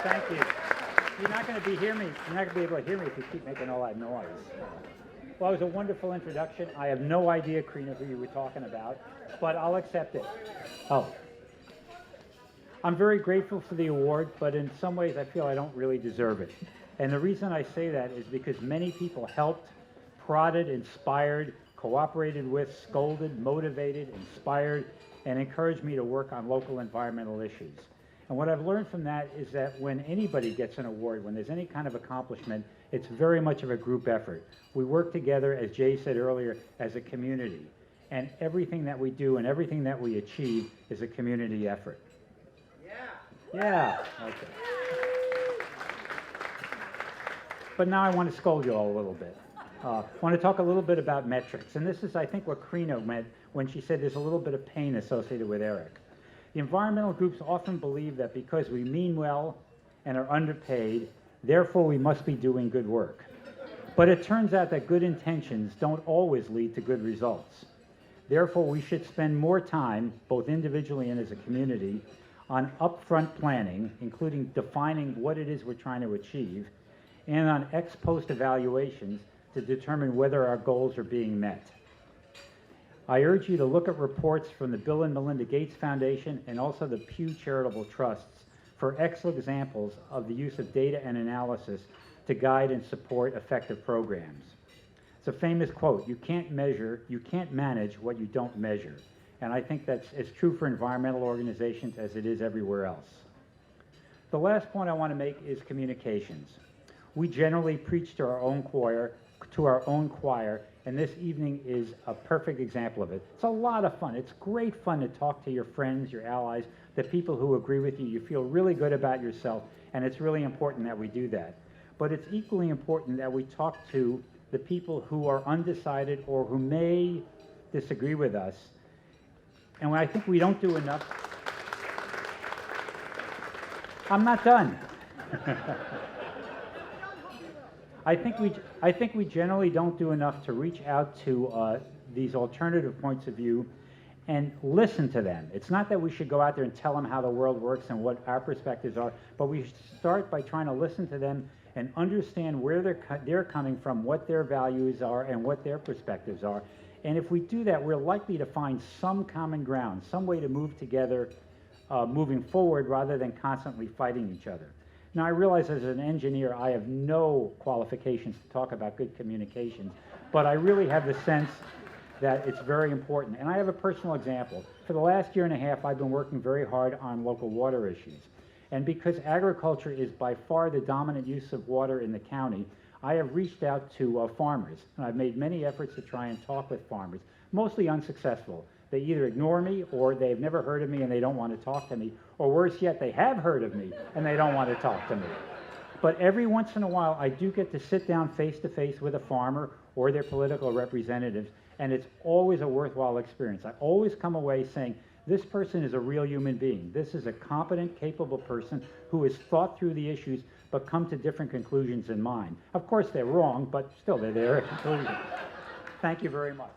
Thank you. You're not going to be able to hear me if you keep making all that noise. Well, it was a wonderful introduction. I have no idea, Karina, who you were talking about, but I'll accept it. Oh. I'm very grateful for the award, but in some ways I feel I don't really deserve it. And the reason I say that is because many people helped, prodded, inspired, cooperated with, scolded, motivated, inspired, and encouraged me to work on local environmental issues. And what I've learned from that is that when anybody gets an award, when there's any kind of accomplishment, it's very much of a group effort. We work together, as Jay said earlier, as a community. And everything that we do and everything that we achieve is a community effort. Yeah. Okay. But now I want to scold you all a little bit. I want to talk a little bit about metrics. And this is, I think, what Karina meant when she said there's a little bit of pain associated with Eric. The environmental groups often believe that because we mean well and are underpaid, therefore we must be doing good work. But it turns out that good intentions don't always lead to good results. Therefore, we should spend more time, both individually and as a community, on upfront planning, including defining what it is we're trying to achieve, and on ex post evaluations to determine whether our goals are being met. I urge you to look at reports from the Bill and Melinda Gates Foundation and also the Pew Charitable Trusts for excellent examples of the use of data and analysis to guide and support effective programs. It's a famous quote, you can't manage what you don't measure. And I think that's as true for environmental organizations as it is everywhere else. The last point I want to make is communications. We generally preach to our own choir, and this evening is a perfect example of it. It's a lot of fun. It's great fun to talk to your friends, your allies, the people who agree with you. You feel really good about yourself, and it's really important that we do that. But it's equally important that we talk to the people who are undecided or who may disagree with us. And I think we don't do enough. I'm not done. I think we generally don't do enough to reach out to these alternative points of view and listen to them. It's not that we should go out there and tell them how the world works and what our perspectives are, but we should start by trying to listen to them and understand where they're coming from, what their values are, and what their perspectives are. And if we do that, we're likely to find some common ground, some way to move together, moving forward rather than constantly fighting each other. Now, I realize as an engineer, I have no qualifications to talk about good communications, but I really have the sense that it's very important. And I have a personal example. For the last year and a half, I've been working very hard on local water issues. And because agriculture is by far the dominant use of water in the county, I have reached out to farmers, and I've made many efforts to try and talk with farmers, mostly unsuccessful. They either ignore me, or they've never heard of me and they don't want to talk to me, or worse yet, they have heard of me and they don't want to talk to me. But every once in a while, I do get to sit down face to face with a farmer or their political representatives, and it's always a worthwhile experience. I always come away saying, this person is a real human being. This is a competent, capable person who has thought through the issues but come to different conclusions than mine. Of course, they're wrong, but still, they're their conclusions. Thank you very much.